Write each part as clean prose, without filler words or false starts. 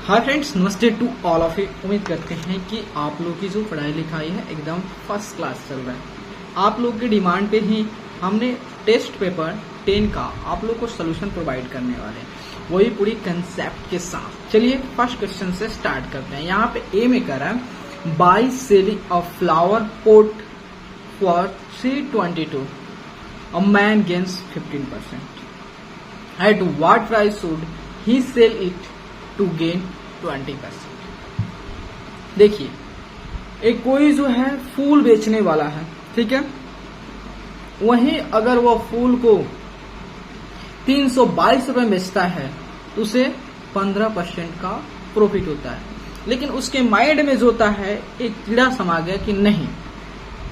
Hi friends, नमस्ते to all of you. उम्मीद करते हैं कि आप लोग की जो पढ़ाई लिखाई है एकदम फर्स्ट क्लास चल रहा है। आप लोग की डिमांड पे ही हमने टेस्ट पेपर 10 का आप लोग को सोल्यूशन प्रोवाइड करने वाले हैं, वही पूरी कंसेप्ट के साथ। चलिए फर्स्ट क्वेश्चन से स्टार्ट करते हैं। यहाँ पे ए में कर रहा है by selling of flower pot for 322 a man gains 15%। At what price should he sell it to gain 20%। देखिए, एक कोई जो है फूल बेचने वाला है, ठीक है। वहीं अगर वो फूल को 322 रुपए में बेचता है तो उसे 15% का प्रॉफिट होता है। लेकिन उसके माइंड में जो होता है एक कीड़ा समा गया कि नहीं,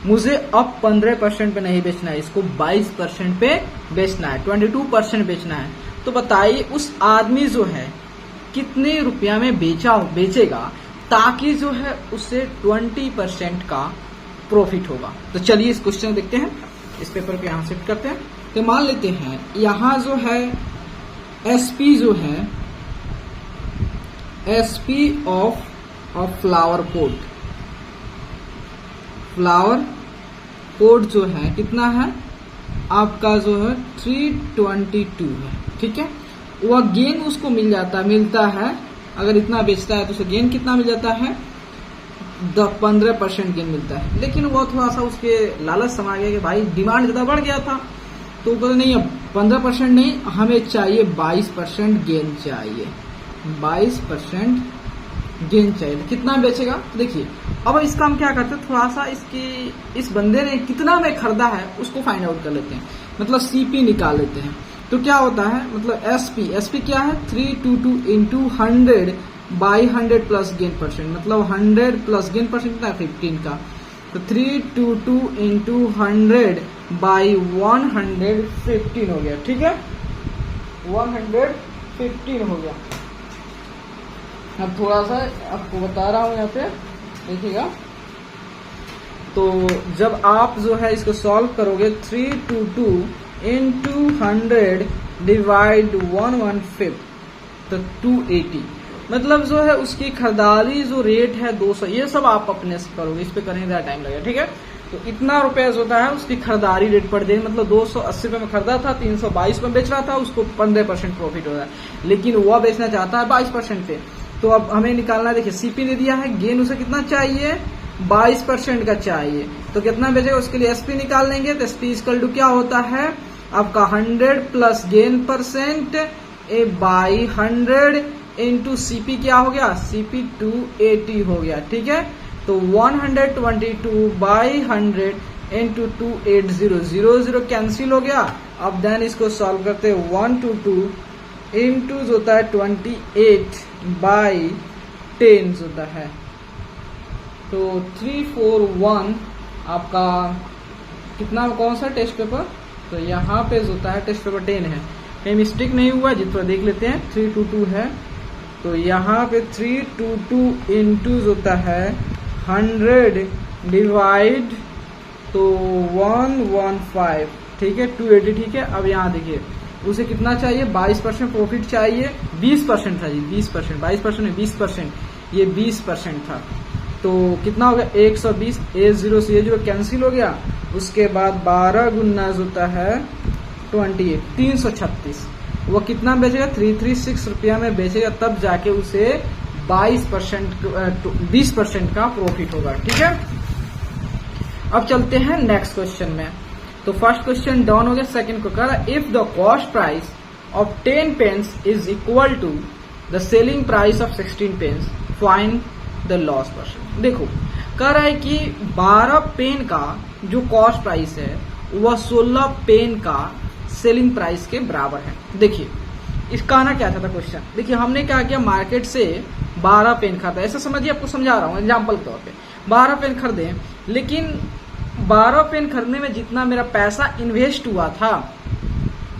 मुझे अब 15% पे नहीं बेचना है, इसको 22% पे बेचना है, 22% बेचना है। तो बताइए उस आदमी जो है कितने रुपया में बेचेगा ताकि जो है उससे 20% का प्रॉफिट होगा। तो चलिए इस क्वेश्चन देखते हैं, इस पेपर पे यहां शिफ्ट करते हैं। तो मान लेते हैं यहां जो है एसपी जो है एसपी ऑफ फ्लावर पोट जो है कितना है आपका, जो है 322 है, ठीक है। वह गेन उसको मिलता है अगर इतना बेचता है तो उसे गेन कितना मिल जाता है, 15% गेन मिलता है। लेकिन वो थोड़ा सा उसके लालच समा गया कि भाई डिमांड ज्यादा बढ़ गया था, तो बोले नहीं अब 15% नहीं, हमें चाहिए 22% गेन चाहिए, 22% गेन चाहिए। तो कितना बेचेगा, तो देखिए अब इसका हम क्या करते हैं, थोड़ा सा इस बंदे ने कितना में खरीदा है उसको फाइंड आउट कर लेते हैं, मतलब सीपी निकाल लेते हैं। तो क्या होता है, मतलब एसपी क्या है 322 into 100 by 100 plus gain percent, मतलब 100 प्लस गेन परसेंट कितना है 15 का। तो 322 इंटू 100 बाई 115 हो गया, ठीक है, 115 हो गया। अब थोड़ा सा आपको बता रहा हूं यहाँ पे देखिएगा। तो जब आप जो है इसको सॉल्व करोगे 322 इंटू 100 डिवाइड 115 तो 280, मतलब जो है उसकी खरीदारी जो रेट है 200। ये सब आप अपने से करोगे, इस पे करने का टाइम लगेगा, ठीक है। तो इतना रुपया जो होता है उसकी खरीदारी रेट पड़ जाएगी, मतलब 280 रुपए में खरीदा था, 322 में बेच रहा था, उसको 15% प्रॉफिट हो रहा है। लेकिन वह बेचना चाहता है 22% पे। तो अब हमें निकालना, देखिए सीपी ने दिया है, गेन उसे कितना चाहिए 22% का चाहिए। तो कितना बेचेगा उसके लिए एसपी निकाल लेंगे। तो एसपी इक्वल टू क्या होता है आपका 100 plus gain percent A by 100 into CP क्या हो गया, सीपी 280 हो गया, ठीक है। तो 122 बाई 100 इंटू 280, 0 कैंसिल हो गया। अब देन इसको सॉल्व करते 122 इंटू जो होता है 28 बाई 10 होता है, तो 341 आपका कितना, कौन सा टेस्ट पेपर, तो यहाँ पे जो होता है टेस्ट पेपर 10 है, कहीं मिस्टेक नहीं हुआ जितना देख लेते हैं, 322 है। तो यहाँ पे 322 इंटू जो होता है 100 डिवाइड तो 115, ठीक है, 280, ठीक है। अब यहाँ देखिए उसे कितना चाहिए 22% प्रॉफिट चाहिए, 20% था जी, 20%, 22% नहीं 20%, ये 20% था। तो कितना हो गया 120, A0 से A0 कैंसिल हो गया। उसके बाद 12 गुना होता है 28, 336। वो कितना बेचेगा 336 रुपया में बेचेगा, तब जाके उसे 20% का प्रॉफिट होगा, ठीक है। अब चलते हैं नेक्स्ट क्वेश्चन में। तो फर्स्ट क्वेश्चन डाउन हो गया, सेकंड को कह if the cost price of 10 pens is equal to the selling price of 16 pens, find the loss percent. देखो कह रहा है कि 12 पेन का जो कॉस्ट प्राइस है वह 16 पेन का सेलिंग प्राइस के बराबर है। देखिए इसका आना क्या था क्वेश्चन, देखिए हमने क्या किया, मार्केट से 12 पेन खरीदा, ऐसा समझिए, आपको समझा रहा हूँ एग्जाम्पल के तौर पे। 12 पेन खरीदे, लेकिन 12 पेन खरीदने में जितना मेरा पैसा इन्वेस्ट हुआ था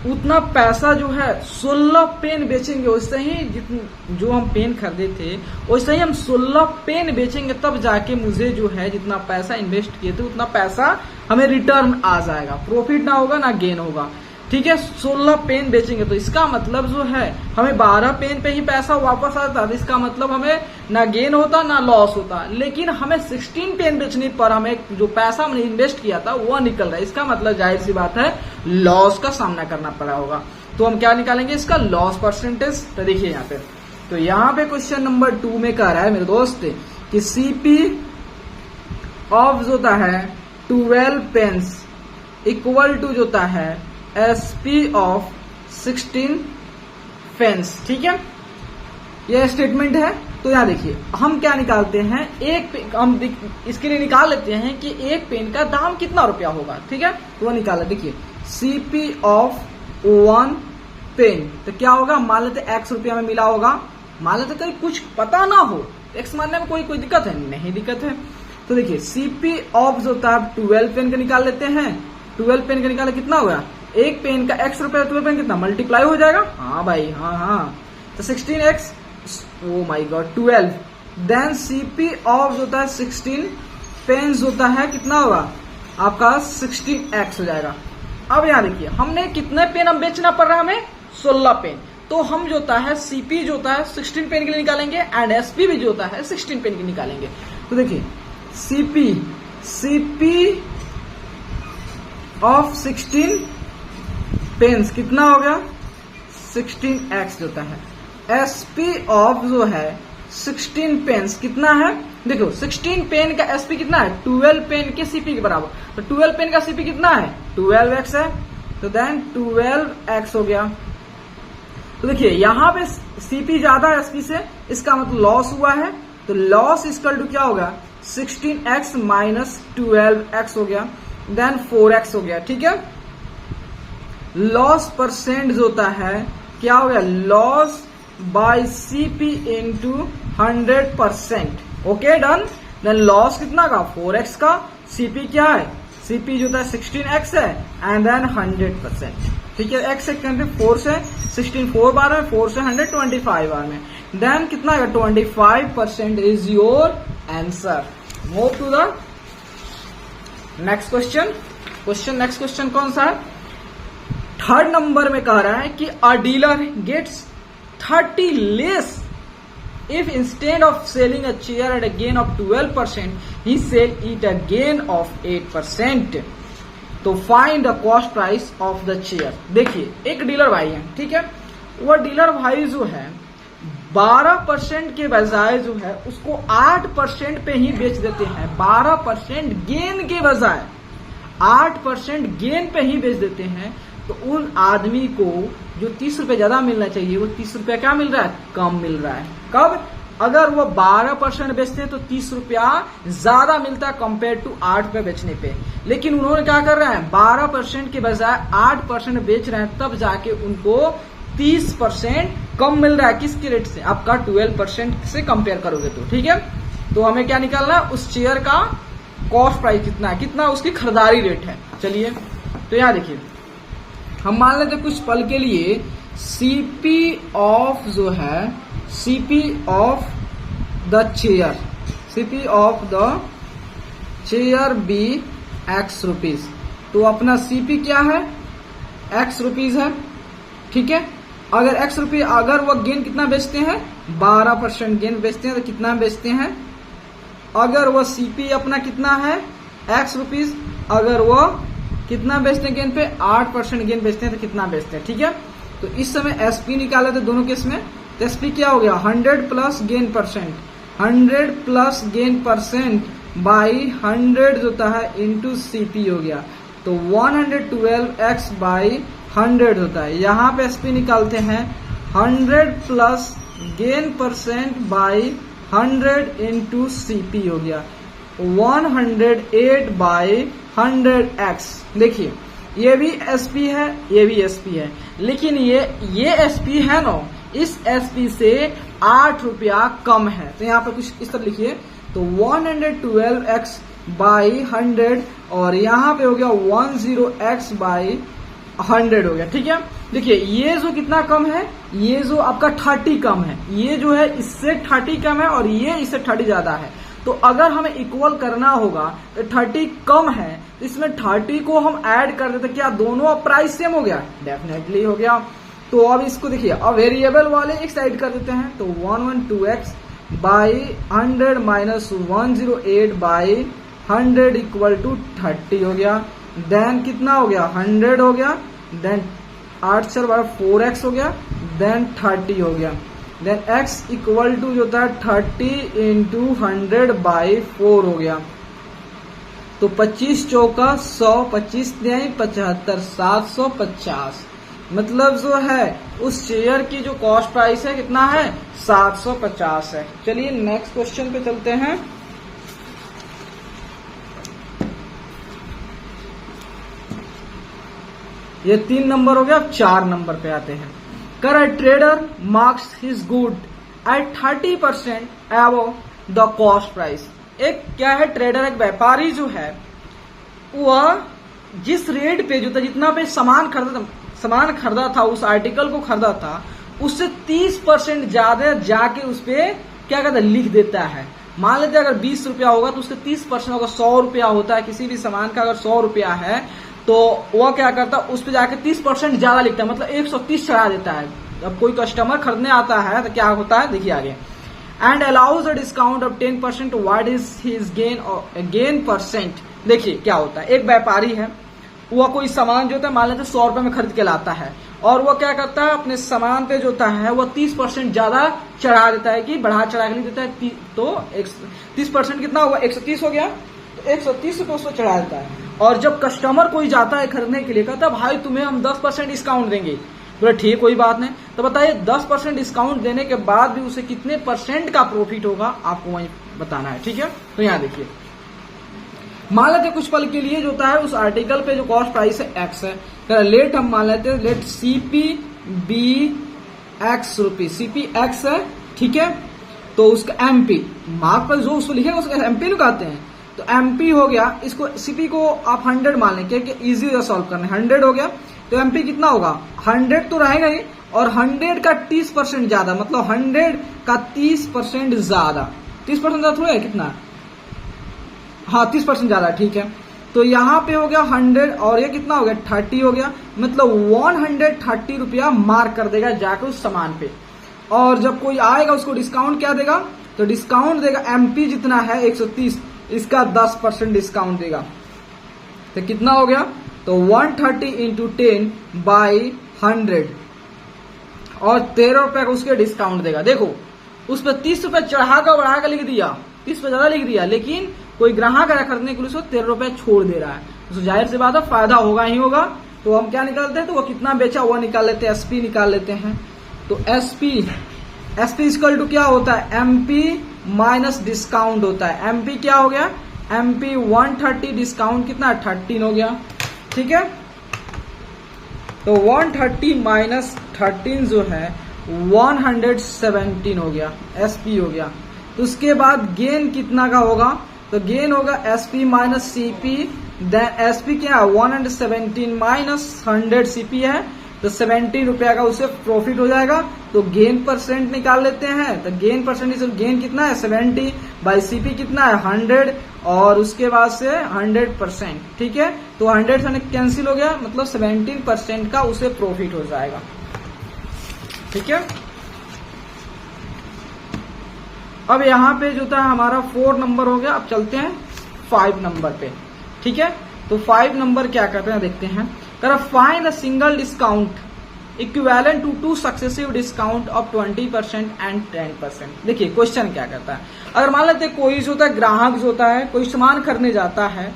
उतना पैसा जो है 16 पेन बेचेंगे, वैसे ही जो हम पेन खरीदे थे वैसे ही हम 16 पेन बेचेंगे, तब जाके मुझे जो है जितना पैसा इन्वेस्ट किए थे उतना पैसा हमें रिटर्न आ जाएगा, प्रॉफिट ना होगा ना गेन होगा। ठीक है, 16 पेन बेचेंगे तो इसका मतलब जो है हमें 12 पेन पे ही पैसा वापस आता, तो इसका मतलब हमें ना गेन होता ना लॉस होता। लेकिन हमें 16 पेन बेचने पर हमें जो पैसा हमने इन्वेस्ट किया था वो निकल रहा है, इसका मतलब जाहिर सी बात है लॉस का सामना करना पड़ा होगा। तो हम क्या निकालेंगे, इसका लॉस परसेंटेज। तो देखिए यहाँ पे, तो यहाँ पे क्वेश्चन नंबर 2 में कह रहा है मेरे दोस्त कि सीपी ऑफ जो होता है 12 पेन्स इक्वल टू जो होता है एसपी ऑफ 16 पेन्स। ठीक है, यह स्टेटमेंट है। तो यहाँ देखिए हम क्या निकालते हैं, हम इसके लिए निकाल लेते हैं कि एक पेन का दाम कितना रुपया होगा। ठीक है, तो वो निकाला। देखिए सीपी ऑफ 1 पेन तो क्या होगा, मान लेते x रुपया में मिला होगा, मान लेते कहीं कुछ पता ना हो, x मानने में कोई दिक्कत है नहीं, दिक्कत है। तो देखिए सीपी ऑफ जो होता है 12 पेन का निकाल लेते हैं, 12 पेन का निकाले कितना होगा, एक पेन का x रुपया 12 पेन कितना मल्टीप्लाई हो जाएगा। हाँ भाई हाँ, तो 16x, oh my god 12, then CP of जो होता है 16 पेन होता है कितना होगा आपका 16x हो जाएगा। अब यहाँ देखिए हमने कितने पेन हम बेचना पड़ रहा है, हमें 16 पेन। तो हम जो होता है सीपी जो होता है 16 पेन के लिए निकालेंगे एंड एसपी भी जो होता है 16 पेन के निकालेंगे। तो देखिए सीपी ऑफ 16 पेन्स कितना हो गया 16x जो होता है, एसपी ऑफ जो है 16 पेन्स कितना है, देखो 16 पेन का एसपी कितना है 12 पेन के सीपी के बराबर, तो 12 पेन का सीपी कितना है 12x है, तो देन 12x हो गया। तो देखिए यहाँ पे सीपी ज्यादा है एसपी से, इसका मतलब लॉस हुआ है, तो लॉस इक्वल टू क्या होगा 16x माइनस 12x हो गया, देन 4x हो गया। ठीक है, लॉस परसेंट जो होता है क्या हो गया, loss by CP into 100%। Okay done, then loss कितना का 4x का, सीपी क्या है, सीपी जो होता है 16x है एंड देन 100%। ठीक है, x से 4 से 16 4 बार में, 4 से 125 बार में, देन कितना है 25% is your answer. Move to the next question. Next question कौन सा है, 3rd नंबर में कह रहा है कि a dealer gets 30 less if instead of selling a chair at a gain of 12% he sell it a gain of 8%, तो find the cost price of the chair. देखिए एक डीलर भाई है, ठीक है, वह डीलर भाई जो है 12% के बजाय जो है उसको 8% पे ही बेच देते हैं, 12% गेन के बजाय 8% गेन पे ही बेच देते हैं। तो उन आदमी को जो 30 रुपए ज्यादा मिलना चाहिए वो 30 रुपया क्या मिल रहा है, कम मिल रहा है। कब, अगर वो 12% बेचते हैं तो 30 रुपया ज्यादा मिलता है कंपेयर टू 8 पे बेचने पे। लेकिन उन्होंने क्या कर रहे हैं 12% के बजाय 8% बेच रहे हैं, तब जाके उनको 30% कम मिल रहा है। किसके रेट से, आपका 12% से कंपेयर करोगे तो। ठीक है, तो हमें क्या निकालना है, उस चेयर का कॉस्ट प्राइस कितना है, कितना उसकी खरीदारी रेट है। चलिए तो यहाँ देखिए हम मान लेते कुछ पल के लिए सीपी ऑफ जो है, CP of the chair, CP of the chair B X rupees. तो अपना सीपी क्या है, एक्स रुपीज है। ठीक है, अगर एक्स रुपये, अगर वो गेन कितना बेचते हैं 12% गेन बेचते हैं तो कितना बेचते हैं, अगर वो सीपी अपना कितना है एक्स रुपीज, अगर वो कितना बेचते हैं गेन पे 8% गेन बेचते हैं तो कितना बेचते हैं। ठीक है, तो इस समय एसपी निकाले थे दोनों केस में, तो एसपी क्या हो गया 100 plus gain percent, 100 plus gain percent by 100 जो होता है इंटू सीपी हो गया, तो 112x बाई 100 होता है। यहाँ पे एसपी निकालते हैं 100 plus gain percent by 100 into CP हो गया 108 बाई 100x। देखिए ये भी एसपी है, ये भी एसपी है, लेकिन ये एसपी है ना, इस एसपी से 8 रुपया कम है। तो यहाँ पे कुछ इस तरह लिखिए, तो 112x बाई 100 और यहाँ पे हो गया 10x बाई 100 हो गया। ठीक है, देखिए ये जो कितना कम है, ये जो आपका 30 कम है, ये जो है इससे 30 कम है और ये इससे 30 ज्यादा है। तो अगर हमें इक्वल करना होगा तो 30 कम है, तो इसमें 30 को हम ऐड कर देते, क्या दोनों अब प्राइस सेम हो गया? डेफिनेटली हो गया। तो अब इसको देखिए, अब वेरिएबल वाले एक साइड कर देते हैं, तो 112x by 100 minus 108 by 100 equal to 30 हो गया। देन कितना हो गया? 100 हो गया। देन 8 4 4x हो गया। देन 30 हो गया। देन x इक्वल टू जो था 30 इंटू 100 बाई 4 हो गया। तो 25 चौका 100, 25 नहीं 75, 750। मतलब जो है उस शेयर की जो कॉस्ट प्राइस है कितना है? 750 है। चलिए नेक्स्ट क्वेश्चन पे चलते हैं। ये 3 नंबर हो गया। अब 4 नंबर पे आते हैं। कर a trader marks his good at 30% above the cost price. एक क्या है? ट्रेडर, एक व्यापारी जो है वह जिस रेट पे जो था, जितना पे सामान खरीदा था, उस आर्टिकल को खरीदा था, उससे 30% ज्यादा जाके उस पे क्या कहता है? लिख देता है। मान लेते हैं अगर 20 रुपया होगा तो उसके 30% होगा, 100 रुपया होता है। किसी भी सामान का अगर 100 रुपया है तो वह क्या करता है? उस पे जाके 30% ज्यादा लिखता है, मतलब 130 चढ़ा देता है। जब कोई कस्टमर खरीदने आता है तो क्या होता है? देखिए आगे। And allows a discount of 10%। What is his gain percent? देखिए क्या होता है, एक व्यापारी है, वह कोई सामान जो होता है मान लेते 100 रुपए में खरीद के लाता है, और वह क्या करता है? अपने सामान पे जो होता है वह 30% ज्यादा चढ़ा देता है, कि बढ़ा चढ़ा के लिख देता है। तो 30% कितना होगा? 130 हो गया। तो 130 रुपये उसको चढ़ा देता है। और जब कस्टमर कोई जाता है खरीदने के लिए, कहता है भाई तुम्हें हम 10% डिस्काउंट देंगे। बोले ठीक, कोई बात नहीं। तो बताइए 10% डिस्काउंट देने के बाद भी उसे कितने % का प्रॉफिट होगा, आपको वहीं बताना है। ठीक है, तो यहाँ देखिए, मान लेते कुछ पल के लिए जो होता है उस आर्टिकल पे जो कॉस्ट प्राइस है x है। लेट हम मान लेते हैं, लेट CP बी x रुपी, CP x है। ठीक है, तो उसका MP मार्क पर जो उसको लिखेगा उसको MP कहते हैं। तो MP हो गया, इसको CP को आप 100 मान लें, क्योंकि इजी हो सॉल्व करना। 100 हो गया तो MP कितना होगा? 100 तो रहेगा ही, और 100 का 30% ज्यादा, मतलब 100 का 30% ज्यादा। 30% ज्यादा थोड़ा है, कितना? हाँ 30% ज्यादा, ठीक है। तो यहाँ पे हो गया 100, और ये कितना हो गया? 30 हो गया। मतलब 130 रुपया मार्क कर देगा जाकर उस सामान पे। और जब कोई आएगा उसको डिस्काउंट क्या देगा? तो डिस्काउंट देगा MP जितना है 130, इसका 10% डिस्काउंट देगा। तो कितना हो गया? तो 130 इंटू 10 बाई 100, और 13 रुपए का उसके डिस्काउंट देगा। देखो उस पर 30 रुपए बढ़ा कर लिख दिया, 30 पे ज्यादा लिख दिया, लेकिन कोई ग्राहक आया खरीदने के लिए उसको 13 रुपए छोड़ दे रहा है, तो जाहिर सी बात है फायदा होगा ही होगा। तो हम क्या निकालते हैं? तो वो कितना बेचा वो निकाल लेते हैं, SP निकाल लेते हैं। तो SP इक्वल टू क्या होता है? MP माइनस डिस्काउंट होता है। MP क्या हो गया? MP 130, डिस्काउंट कितना? 13 हो गया। ठीक है, तो 130 माइनस 13 जो है 117 हो गया, SP हो गया। तो उसके बाद गेन कितना का होगा? तो गेन होगा SP minus CP। Then SP क्या है? 117 माइनस 100 CP है, तो 70 रुपया का उसे प्रॉफिट हो जाएगा। तो गेन परसेंट निकाल लेते हैं। तो गेन परसेंट, गेन कितना है? 70 बाई CP कितना है? 100, और उसके बाद से 100%। ठीक है, तो 100 से कैंसिल हो गया, मतलब 17% का उसे प्रॉफिट हो जाएगा। ठीक है, अब यहाँ पे जो था हमारा 4 नंबर हो गया। अब चलते हैं 5 नंबर पे। ठीक है, तो 5 नंबर क्या कहते हैं देखते हैं। Find a single discount equivalent to 2 successive discount of 20% and 10%। देखिए क्वेश्चन क्या कहता है। अगर मान लेते कोई जो होता है ग्राहक जो होता है कोई सामान खरीदने जाता है,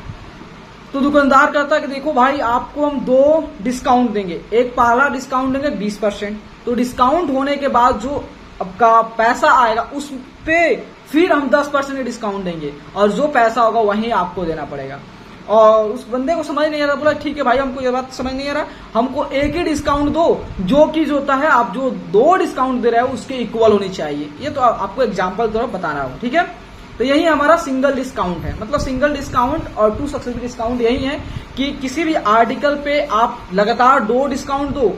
तो दुकानदार कहता है कि देखो भाई आपको हम 2 डिस्काउंट देंगे। एक पहला डिस्काउंट देंगे 20%, तो डिस्काउंट होने के बाद जो आपका पैसा आएगा उस पे फिर हम 10% डिस्काउंट देंगे, और जो पैसा होगा वही आपको देना पड़ेगा। और उस बंदे को समझ नहीं आ रहा, बोला ठीक है भाई हमको ये बात समझ नहीं आ रहा, हमको एक ही डिस्काउंट दो, जो कि जो होता है आप जो 2 डिस्काउंट दे रहे हो उसके इक्वल होनी चाहिए। ये तो आपको एग्जांपल द्वारा बताना होगा। ठीक है, तो यही हमारा सिंगल डिस्काउंट है। मतलब सिंगल डिस्काउंट और 2 सक्सेसिव डिस्काउंट यही है कि किसी भी आर्टिकल पे आप लगातार 2 डिस्काउंट दो,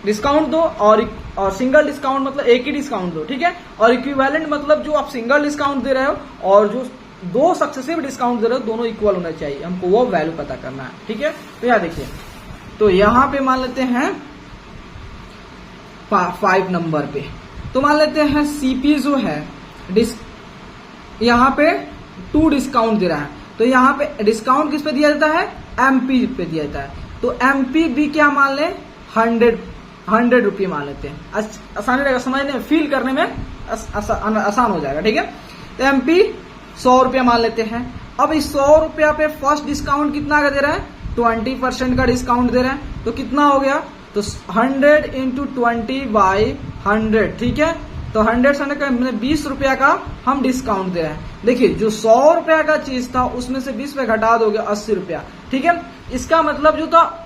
डिस्काउंट दो और सिंगल डिस्काउंट मतलब एक ही डिस्काउंट दो, ठीक है। और इक्विवेलेंट मतलब जो आप सिंगल डिस्काउंट दे रहे हो और जो दो सक्सेसिव डिस्काउंट दे रहे हो दोनों इक्वल होना चाहिए, हमको वो वैल्यू पता करना है, ठीक है। तो यह देखिए, तो यहां पे मान लेते हैं 5 नंबर पे, तो मान लेते हैं सीपी जो है यहाँ पे 2 डिस्काउंट दे रहा है, तो यहाँ पे डिस्काउंट किस पे दिया जाता है, एमपी पे दिया जाता है। तो एमपी भी क्या मान ले, 100 रुपये मान लेते हैं, आसानी रहेगा समझने, फील करने में आसान हो जाएगा, ठीक है। तो एमपी 100 रुपया मान लेते हैं। अब इस 100 रुपया पे फर्स्ट डिस्काउंट कितना का दे रहा है, 20% का डिस्काउंट दे रहा है, तो कितना हो गया, तो 100 इंटू 20/100, ठीक है। तो 100 से का 20 रुपया का हम डिस्काउंट दे रहे हैं। देखिए जो 100 रुपया का चीज था उसमें से 20 रुपया घटा दोगे 80 रुपया, ठीक है। इसका मतलब जो था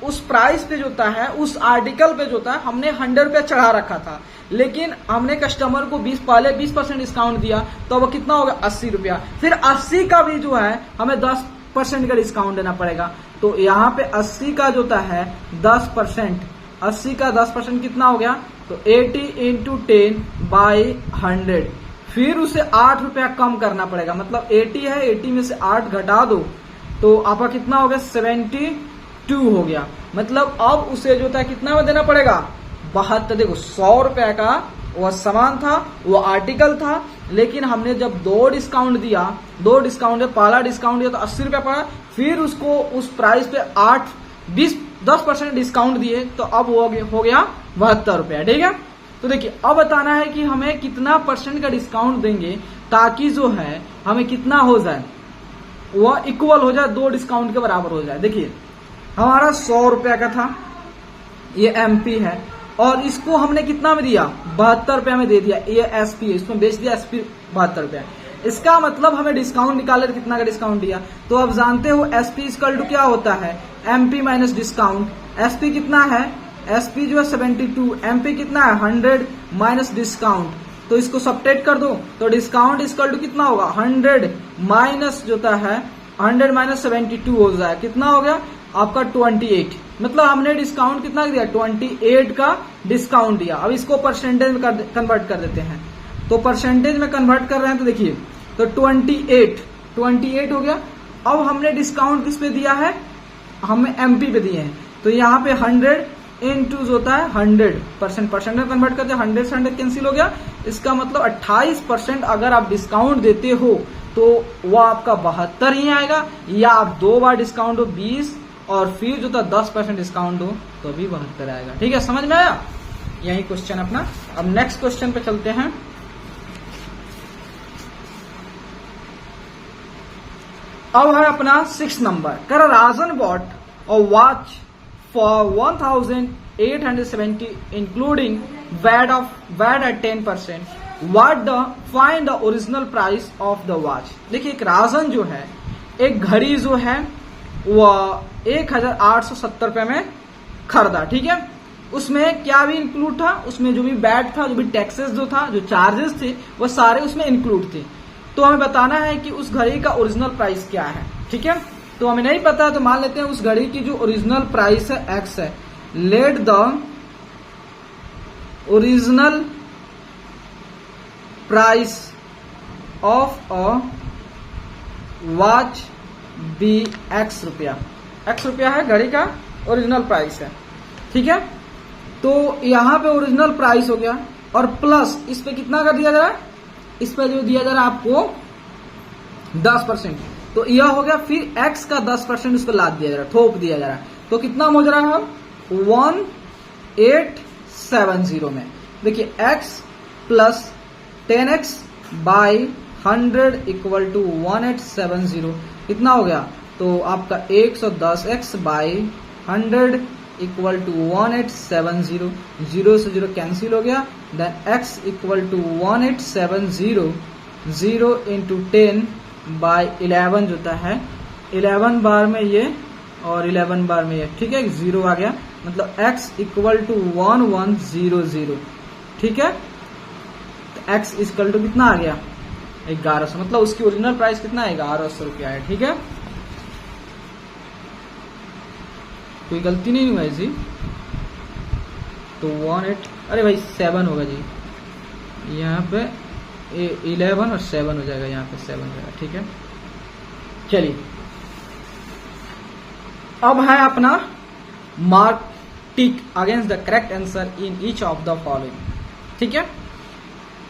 उस प्राइस पे जो था है, उस आर्टिकल पे जो था हमने 100 रुपया चढ़ा रखा था, लेकिन हमने कस्टमर को पहले 20% डिस्काउंट दिया, तो अब कितना होगा, 80 रुपया। फिर 80 का भी जो है हमें 10% का डिस्काउंट देना पड़ेगा। तो यहाँ पे 80 का जो है 10%, 80 का 10% कितना हो गया, तो 80 इंटू 10/100। फिर उसे 8 रुपया कम करना पड़ेगा, मतलब 80 है, 80 में से 8 घटा दो तो आपका कितना हो गया, 72 हो गया। मतलब अब उसे जो था कितना में देना पड़ेगा, 72। देखो 100 रुपया का वह सामान था, वो आर्टिकल था, लेकिन हमने जब 2 डिस्काउंट दिया, 2 डिस्काउंट, पहला डिस्काउंट दिया तो 80 रुपया पड़ा, फिर उसको उस प्राइस पे 10% डिस्काउंट दिए, तो अब हो गया 72 रुपया, ठीक है। तो देखिए अब बताना है कि हमें कितना % का डिस्काउंट देंगे ताकि जो है हमें कितना हो जाए, वह इक्वल हो जाए, 2 डिस्काउंट के बराबर हो जाए। देखिए हमारा 100 रुपया का था, ये एमपी है, और इसको हमने कितना में दिया, 72 रुपया में दे दिया, ये एसपी है, इसमें बेच दिया एसपी 72 रुपया। इसका मतलब हमें डिस्काउंट निकाले तो कितना का डिस्काउंट दिया, तो अब जानते हो एसपी इक्वल टू क्या होता है, एमपी माइनस डिस्काउंट। एसपी कितना है, एसपी जो है 72, एमपी कितना है 100 माइनस डिस्काउंट, तो इसको सब्ट्रैक्ट कर दो, तो डिस्काउंट इक्वल टू कितना होगा, 100 माइनस जो है 100 माइनस 72 हो जाए, कितना हो गया आपका 28। मतलब हमने डिस्काउंट कितना दिया, 28 का डिस्काउंट दिया। अब इसको परसेंटेज में कन्वर्ट कर देते हैं, तो परसेंटेज में कन्वर्ट कर रहे हैं, तो देखिए तो 28 हो गया। अब हमने डिस्काउंट किस पे दिया है, हमें एमपी पे दिए हैं, तो यहाँ पे 100 इंटू होता है 100%, परसेंट में कन्वर्ट करते हैं, 100 से 100 कैंसिल हो गया। इसका मतलब 28% अगर आप डिस्काउंट देते हो तो वो आपका 72 ही आएगा, या आप 2 बार डिस्काउंट हो 20 और फिर जो था 10% डिस्काउंट हो तो भी 72 आएगा, ठीक है। समझ में आया, यही क्वेश्चन अपना। अब नेक्स्ट क्वेश्चन पे चलते हैं। अब है अपना 6 नंबर, कर Rajan bought a watch for 1870 including VAT at 10%, find the original price of the watch. देखिए एक राजन जो है, एक घड़ी जो है वह 1870 रुपए में खरीदा, ठीक है। उसमें क्या भी इंक्लूड था, उसमें जो भी बैट था, जो भी टैक्सेस जो था, जो चार्जेस थे, वो सारे उसमें इंक्लूड थे। तो हमें बताना है कि उस घड़ी का ओरिजिनल प्राइस क्या है, ठीक है। तो हमें नहीं पता, तो मान लेते हैं उस घड़ी की जो ओरिजिनल प्राइस है एक्स है। Let the original price of a watch be X रुपया, एक्स रुपया है घड़ी का ओरिजिनल प्राइस है, ठीक है। तो यहां पे ओरिजिनल प्राइस हो गया, और प्लस इस पे कितना कर दिया जा रहा है, इस पे जो दिया जा रहा है आपको 10%, तो यह हो गया। फिर x का 10% उस पर लाद दिया जा रहा है, थोप दिया जा रहा है, तो कितना हो जा रहा है 1870 में। देखिए x plus 10x by 100 equal to 1870 कितना हो गया, तो आपका 110x बाई 100 इक्वल टू 1870, 0 से 0 कैंसिल हो गया। Then x equal to 1870, 0 into 10 by 11 जो है 11 बार में ये और 11 बार में ये, ठीक है, 0 आ गया। मतलब x इक्वल टू 1100, ठीक है। तो x इक्वल टू कितना आ गया 1100, मतलब उसकी ओरिजिनल प्राइस कितना है 1100 रुपया है, ठीक है। कोई गलती नहीं हुआ जी, तो 18, अरे भाई 7 होगा जी, यहाँ पे 11 और 7 हो जाएगा, यहाँ पे 7 हो जाएगा, ठीक है। चलिए अब है अपना mark tick against the correct answer in each of the following, ठीक है।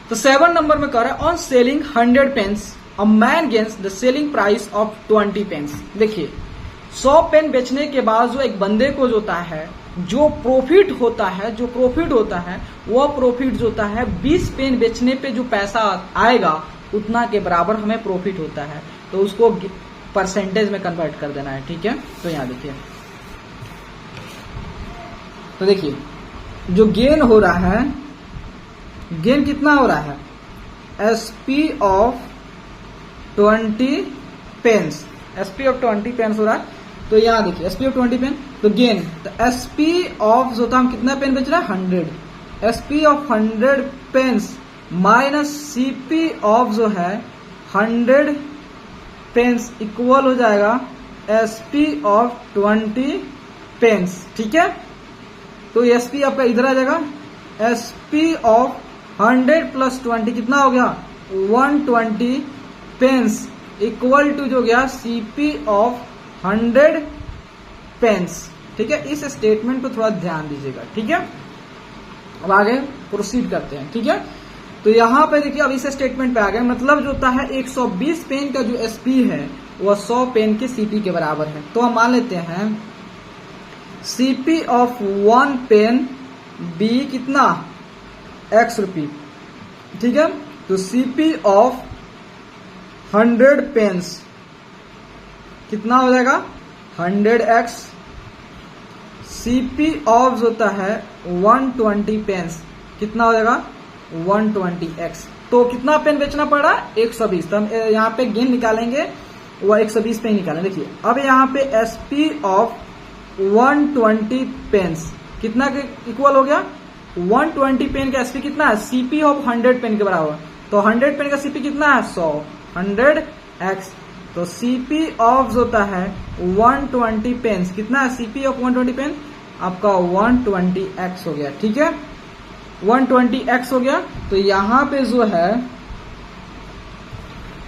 तो 7 नंबर में कह रहा है on selling 100 pens a man gains the selling price of 20 pens. देखिए 100 पेन बेचने के बाद जो एक बंदे को जो होता है जो प्रॉफिट होता है वह प्रॉफिट जो होता है 20 पेन बेचने पे जो पैसा आएगा उतना के बराबर हमें प्रॉफिट होता है, तो उसको परसेंटेज में कन्वर्ट कर देना है, ठीक है। तो यहाँ देखिए, तो देखिए जो गेन हो रहा है, गेन कितना हो रहा है, SP of 20 pens, SP of 20 pens हो रहा है। तो यहाँ देखिए एसपी ऑफ 20 पेन, तो गेन, तो एसपी ऑफ जो था हम कितना पेन बेच रहा है 100, SP of 100 pens minus CP of जो है 100 पेन्स इक्वल हो जाएगा एसपी ऑफ 20 पेन्स, ठीक है। तो एसपी आपका इधर आ जाएगा, एसपी ऑफ 100 प्लस 20 कितना हो गया 120 पेन्स इक्वल टू जो गया सीपी ऑफ 100 पेन्स, ठीक है। इस स्टेटमेंट को थोड़ा ध्यान दीजिएगा, ठीक है। अब आगे प्रोसीड करते हैं, ठीक है। तो यहां पे देखिए अब इस स्टेटमेंट पे आ गए, मतलब जो होता है 120 पेन का जो एसपी है वह 100 पेन के सीपी के बराबर है। तो हम मान लेते हैं सीपी ऑफ 1 पेन बी कितना x रुपी, ठीक है। तो सीपी ऑफ 100 पेन्स कितना हो जाएगा 100x, सीपी ऑफ जो होता है 120 पेन्स कितना हो जाएगा 120x। तो कितना पेन बेचना पड़ रहा है 120, तो हम यहाँ पे गेन निकालेंगे वह 120 पेन निकालेंगे। देखिए अब यहाँ पे एसपी ऑफ 120 पेन्स कितना के इक्वल हो गया 120 पेन का एसपी कितना है सीपी ऑफ 100 पेन के बराबर, तो 100 पेन का सीपी कितना है 100, 100x। तो सीपी ऑफ जो होता है 120 पेन्स कितना है सीपी ऑफ 120 पेन आपका 120x हो गया, ठीक है, 120x हो गया। तो यहाँ पे जो है,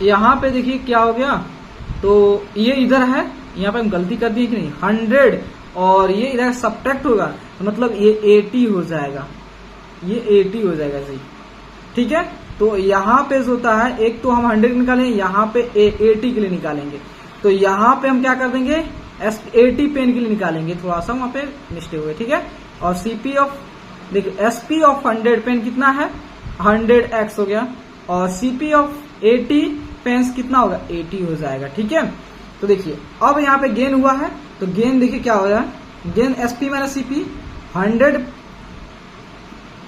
यहाँ पे देखिए क्या हो गया, तो ये इधर है, यहाँ पे हम गलती कर दी कि नहीं 100 और ये इधर सब्ट्रैक्ट होगा, तो मतलब ये 80 हो जाएगा, ये 80 हो जाएगा जी, ठीक है। तो यहाँ पे जो होता है एक तो हम 100 निकालेंगे, यहाँ पे 80 के लिए निकालेंगे, तो यहाँ पे हम क्या कर देंगे 80 पेन के लिए निकालेंगे, थोड़ा सा वहां पे मिस्टेक हुए, ठीक है। और सीपी ऑफ देखिए एसपी ऑफ 100 पेन कितना है 100x हो गया, और सीपी ऑफ 80 पेन्स कितना होगा 80 हो जाएगा, ठीक है। तो देखिए अब यहाँ पे गेन हुआ है, तो गेन देखिए क्या हो रहा है, gain SP minus CP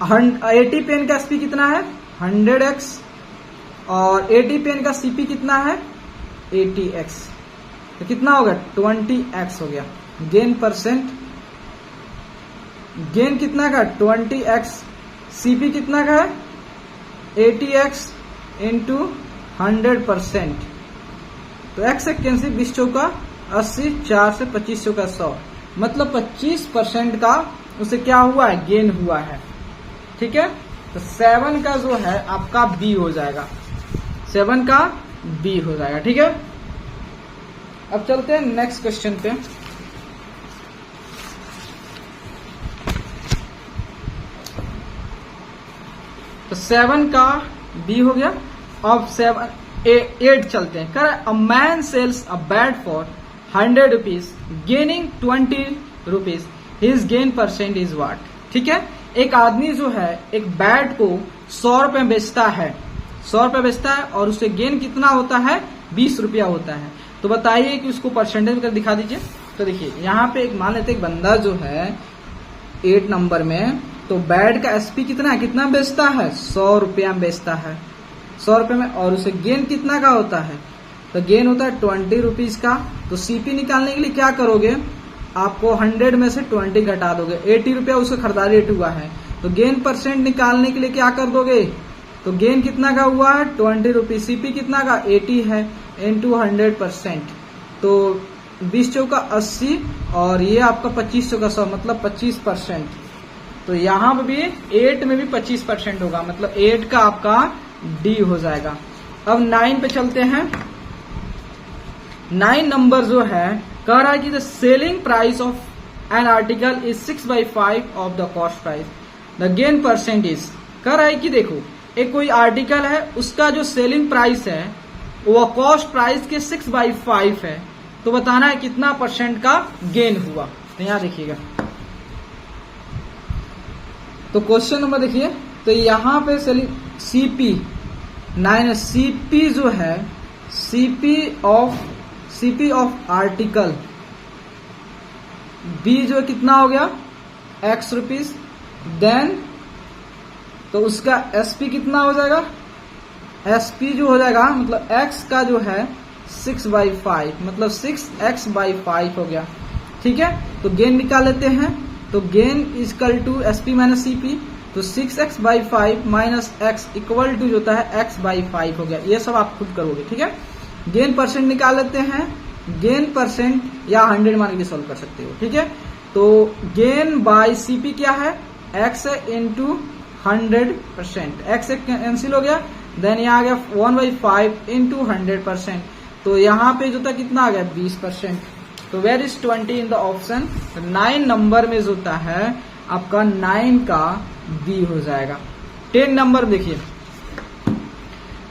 80 pen का एसपी कितना है 100x और 80 पेन का सीपी कितना है 80x, तो कितना हो गया 20x हो गया। गेन परसेंट, गेन कितना का 20x, सीपी कितना का है 80x इंटू 100%, तो x से कैंसिल 20 चौका 80, 4 से 25 चौका 100, मतलब 25% का उसे क्या हुआ है गेन हुआ है, ठीक है। तो 7 का जो है आपका बी हो जाएगा, 7 का बी हो जाएगा, ठीक है। अब चलते हैं नेक्स्ट क्वेश्चन पे। तो 7 का बी हो गया। अब 8 चलते हैं। कर a man sells a bat for 100 rupees gaining 20 rupees, his gain percent is what, ठीक है। एक आदमी जो है एक बैट को 100 रुपए बेचता है, 100 रुपए बेचता है और उससे गेन कितना होता है 20 रुपया होता है। तो बताइए कि उसको परसेंटेज कर दिखा दीजिए। तो देखिए यहाँ पे एक मान लेते एक बंदा जो है 8 नंबर में, तो बैट का एसपी कितना है, कितना बेचता है 100 रुपया में बेचता है, 100 रुपये में, और उसे गेन कितना का होता है, तो गेन होता है 20 रुपीज का। तो सीपी निकालने के लिए क्या करोगे, आपको 100 में से 20 घटा दोगे, 80 रुपया उसका खरीदारी रेट हुआ है, तो गेन परसेंट निकालने के लिए क्या कर दोगे, तो गेन कितना का हुआ है 20 रुपीज, सीपी कितना का 80 है इंटू 100%, तो 20 चौका 80 और ये आपका 25 चौका 100, मतलब 25%, तो यहाँ पे भी 8 में भी 25% होगा, मतलब 8 का आपका डी हो जाएगा। अब 9 पे चलते हैं। 9 नंबर जो है कह रहा है कि the selling price of an article is 6/5 of the cost price, the gain percent is. कह रहा है कि देखो एक कोई आर्टिकल है, उसका जो सेलिंग प्राइस है वो कॉस्ट प्राइस के 6/5 है, तो बताना है कितना परसेंट का गेन हुआ। तो यहां देखिएगा, तो क्वेश्चन नंबर देखिए, तो यहां पे सेलिंग सीपी 9 सीपी जो है सीपी ऑफ आर्टिकल बी जो कितना हो गया x रुपीज, देन तो उसका एसपी कितना हो जाएगा, एसपी जो हो जाएगा मतलब x का जो है 6/5, मतलब 6x/5 हो गया। ठीक है, तो गेन निकाल लेते हैं। तो gain equal to SP minus CP, तो 6x/5 minus x equal to जो होता है x/5 हो गया। ये सब आप खुद करोगे। ठीक है, गेन परसेंट निकाल लेते हैं। गेन परसेंट या 100 मान के सॉल्व कर सकते हो। ठीक है, तो गेन बाय सीपी क्या है, x इंटू 100%, x कैंसिल हो गया, देन यहाँ आ गया 1/5 इंटू 100%, तो यहाँ पे जो था कितना आ गया 20%। तो where is 20 in the option. 9 number में जो होता है आपका 9 का बी हो जाएगा। 10 नंबर देखिए,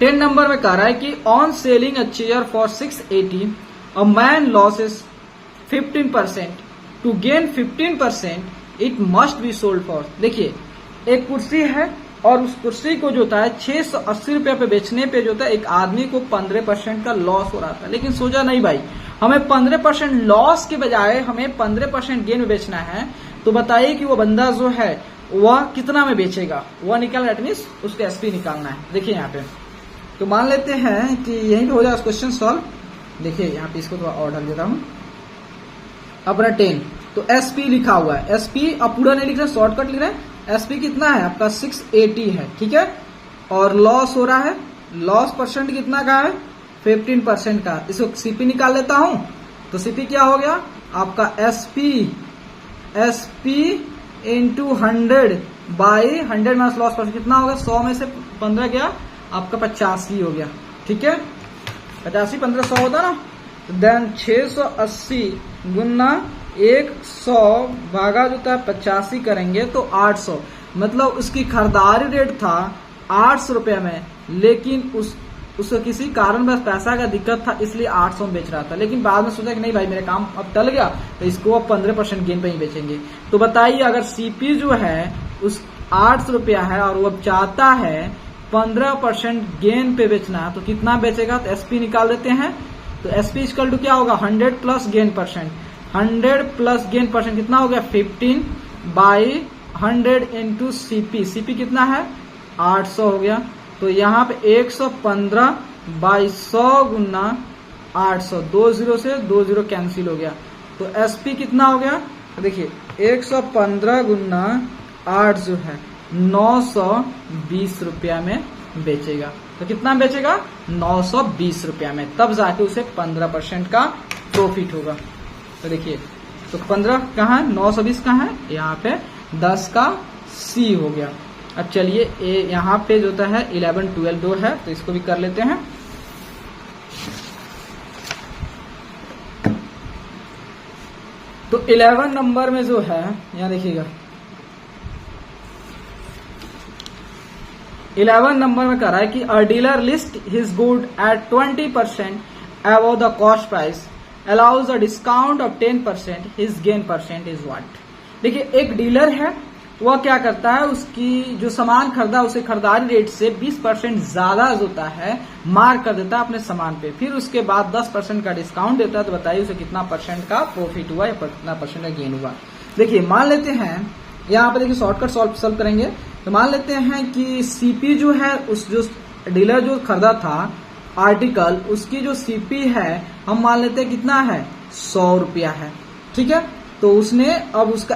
10 नंबर में कह रहा है कि on selling a chair for 680 a man losses 15%, to gain 15% it must be sold for. देखिए एक कुर्सी है और उस कुर्सी को जो होता है 680 रुपये पे बेचने पे जो होता है एक आदमी को 15% का लॉस हो रहा था, लेकिन सोचा नहीं भाई हमें 15% लॉस के बजाय हमें 15% गेन में बेचना है, तो बताइए कि वो बंदा जो है वह कितना में बेचेगा, वह निकालना, एट मीन्स उसका एसपी निकालना है। देखिए यहाँ पे तो मान लेते हैं कि यहीं पे हो जाएगा क्वेश्चन सॉल्व। देखिए यहाँ पे इसको थोड़ा ऑर्डर देता हूँ। अपना 10 तो एसपी लिखा हुआ है, एसपी अब पूरा नहीं लिख रहे, शॉर्टकट लिख रहे हैं। एसपी कितना है आपका 680 है। ठीक है, और लॉस हो रहा है, लॉस परसेंट कितना का है 15% का। इसको सीपी निकाल लेता हूं, तो सीपी क्या हो गया आपका SP into 100/100 minus loss percent कितना होगा, 100 में से 15 गया आपका 85 हो गया। ठीक है, 85 15 100 होता ना, देन 680 गुना 100 भागा जो था 85 करेंगे तो 800, मतलब उसकी खरीदारी रेट था 800 रुपये में, लेकिन उसको किसी कारण बस पैसा का दिक्कत था इसलिए 800 में बेच रहा था, लेकिन बाद में सोचा कि नहीं भाई मेरा काम अब टल गया तो इसको अब 15% गेन पे ही बेचेंगे। तो बताइए अगर सीपी जो है उस 800 रुपया है और वो चाहता है 15% गेन पे बेचना, तो कितना बेचेगा, तो एसपी निकाल देते हैं। तो एसपी इक्वल टू क्या होगा 100 plus gain percent, 100 plus gain percent कितना हो गया 15/100 इंटू सीपी, सीपी कितना है 800 हो गया। तो यहाँ पे 115/100 गुना 800, 20 से 20 कैंसिल हो गया, तो एसपी कितना हो गया, तो देखिए 115 गुना 8 जो है 920 रुपया में बेचेगा। तो कितना बेचेगा 920 रुपया में, तब जाके उसे 15% का प्रॉफिट होगा। तो देखिए तो 15 कहाँ है, 920 कहाँ है, यहाँ पे 10 का सी हो गया। अब चलिए यहाँ पे जो है 11 12 दो है, तो इसको भी कर लेते हैं। तो 11 नंबर में जो है यहाँ देखिएगा, 11 नंबर में कह रहा है कि a dealer list his good at 20% above the cost price allows a discount of 10%, his gain percent is what. देखिए एक डीलर है, वह क्या करता है उसकी जो सामान खरीदा उसे खरीदारी रेट से 20% ज्यादा होता है मार्क कर देता है अपने सामान पे, फिर उसके बाद 10% का डिस्काउंट देता है। तो बताइए उसे कितना परसेंट का प्रॉफिट हुआ या कितना परसेंट का गेन हुआ। देखिए मान लेते हैं यहाँ पे, देखिए शॉर्टकट सॉल्व करेंगे। तो मान लेते हैं कि सीपी जो है उस जो डीलर जो खरीदा था आर्टिकल, उसकी जो सीपी है हम मान लेते हैं कितना है 100 रुपया है। ठीक है, तो उसने अब उसका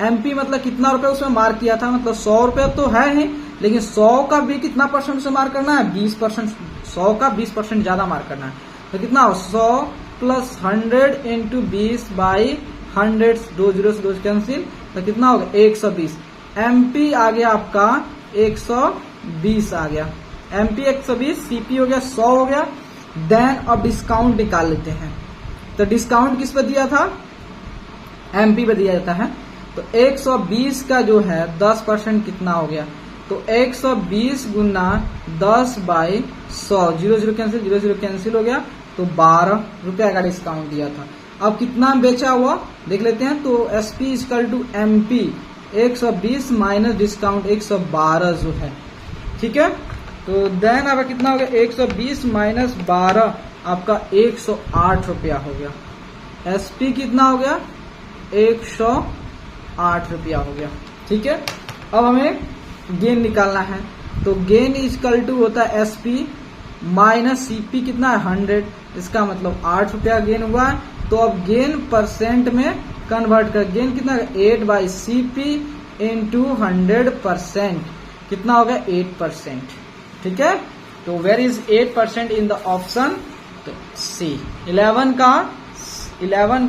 एमपी मतलब कितना रुपए उसमें मार्क किया था, मतलब 100 रुपया तो है ही, लेकिन 100 का भी कितना परसेंट से मार्क करना है 20%, 100 का 20% ज्यादा मार्क करना है। तो कितना 100 प्लस 100 इंटू 20/100, 20 से 2 कैंसिल, तो कितना होगा 120। MP आ गया आपका 120 आ गया, MP 120, CP हो गया 100 हो गया। देन अब डिस्काउंट निकाल लेते हैं। तो डिस्काउंट किस पे दिया था, MP पे दिया जाता है। तो 120 का जो है 10% कितना हो गया, तो 120 गुना 10/100, 0 0 कैंसिल हो गया, तो 12 रुपए का डिस्काउंट दिया था। अब कितना बेचा हुआ देख लेते हैं। तो SP = MP, 120 माइनस डिस्काउंट 112 जो है, ठीक है। तो देन अब कितना हो गया, 120 माइनस 12 आपका 108 रुपया हो गया। SP कितना हो गया, 108 रुपया हो गया, ठीक है। अब हमें गेन निकालना है। तो गेन = होता है SP माइनस CP कितना है 100, इसका मतलब 8 रुपया गेन हुआ है। तो अब गेन परसेंट में कन्वर्ट कर, गेन कितना है 8/CP इंटू 100%, कितना हो गया 8%, ठीक है। तो where is 8% in the option, तो C। 11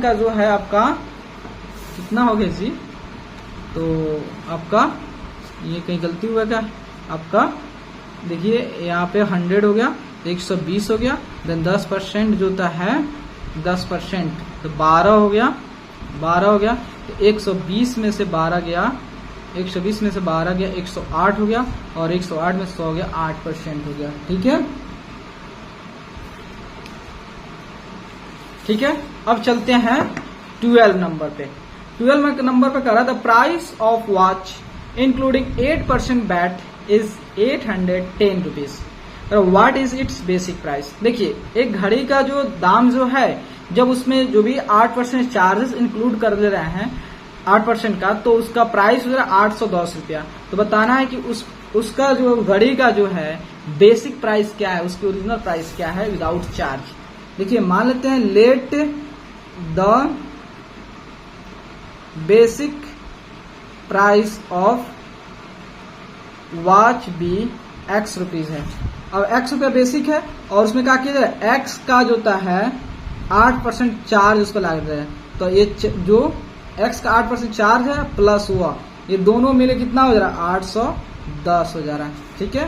का जो है आपका कितना हो गया जी, तो आपका ये कहीं गलती हुआ क्या आपका, देखिए यहाँ पे 100 हो गया, 120 हो गया, देन 10% जो होता है 10%, तो 12 हो गया, 12 हो गया। तो 120 में से 12 गया, 120 में से 12 गया, 108 हो गया, और 108 में 100 हो गया, 8% हो गया, ठीक है। ठीक है, अब चलते हैं 12 नंबर पे। 12 नंबर पे कह रहा the price of watch including 8% VAT is 810 rupees. What is its basic price. देखिए एक घड़ी का जो दाम जो है, जब उसमें जो भी 8% चार्जेस इंक्लूड कर दे रहे हैं 8% का, तो उसका प्राइस हो रहा है 810 रुपया। तो बताना है कि उसका जो घड़ी का जो है बेसिक प्राइस क्या है, उसकी ओरिजिनल प्राइस क्या है विदाउट चार्ज। देखिए मान लेते हैं let the basic price of watch be X rupees है। अब X रुपया बेसिक है, और उसमें क्या किया जाए, X का जो होता है 8% चार्ज उस पर लग रहा है। तो ये जो X का 8% चार्ज है प्लस हुआ, ये दोनों मिले कितना हो जा रहा है 810 हो जा रहा है, ठीक है।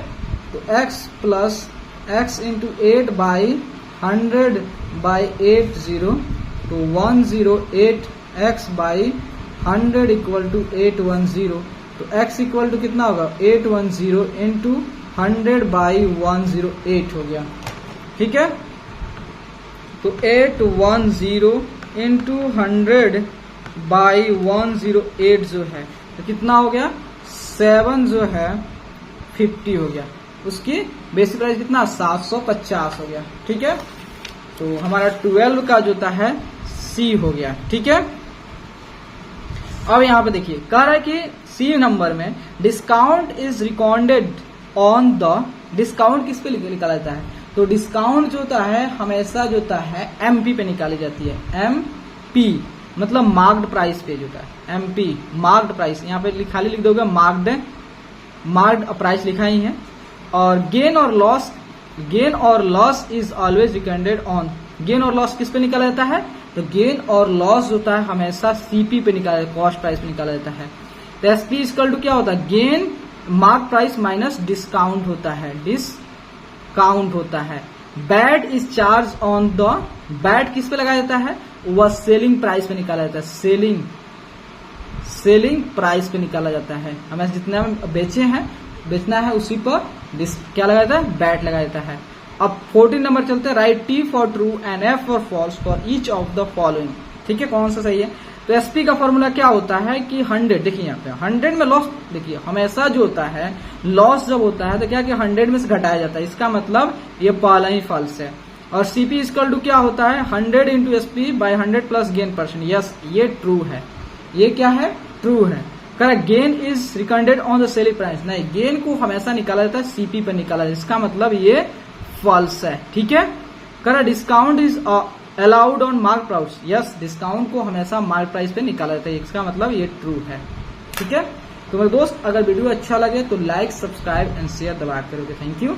तो X प्लस X इंटू 8/100/80, तो 108 X/100 = 810। तो X = कितना होगा 810 इंटू 100/108 हो गया, ठीक है। तो 810 इंटू 100/108 जो है तो कितना हो गया 7 जो है 50 हो गया। उसकी बेसिक प्राइस कितना 750 हो गया, ठीक है। तो हमारा 12 का जो होता है C हो गया, ठीक है। अब यहाँ पे देखिए कह रहा है कि C नंबर में discount is recorded on the, discount किस पे निकाला जाता है, तो डिस्काउंट जो होता है हमेशा जो होता है MP पे निकाली जाती है। MP मतलब मार्क्ड प्राइस पे जो होता है, MP मार्क्ड प्राइस, यहाँ पे खाली लिख दोगे मार्क्ड प्राइस लिखा ही है। और गेन और loss is always recorded on, gain और लॉस किस पे निकाला जाता है, तो गेन और लॉस होता है हमेशा CP पे निकाला जाता है, कॉस्ट प्राइस पे निकाला जाता है। तो SP = क्या होता है, gain mark price minus discount होता है, डिस्काउंट होता है। Bat is charge on the, bat किस पे लगाया जाता है, वह सेलिंग प्राइस पे निकाला जाता है, सेलिंग प्राइस पे निकाला जाता है। हमें जितना बेचना है उसी पर क्या लगाया जाता है, बैट लगाया जाता है। अब 14 नंबर चलते हैं, write T for true and F for false for each of the following, ठीक है, कौन सा सही है। तो SP का फॉर्मूला क्या होता है कि 100, देखिए यहाँ पे 100 में लॉस, देखिए हमेशा जो होता है लॉस जब होता है तो क्या कि 100 में से घटाया जाता है, इसका मतलब ये पहला ही फॉल्स है। और CP = क्या होता है 100 into SP/100 plus gain %। Yes ये ट्रू है, ये क्या है ट्रू है। Correct, gain is recorded on the selling price, नहीं गेन को हमेशा निकाला जाता है CP पर निकाला जाता है, इसका मतलब ये फॉल्स है, ठीक है। Correct, discount is allowed on mark price, yes discount को हमेशा मार्क प्राइस पे निकाला जाता है, इसका मतलब ये ट्रू है, ठीक है। तो मेरे दोस्त अगर वीडियो अच्छा लगे तो लाइक सब्सक्राइब एंड शेयर दबा करोगे। Thank you.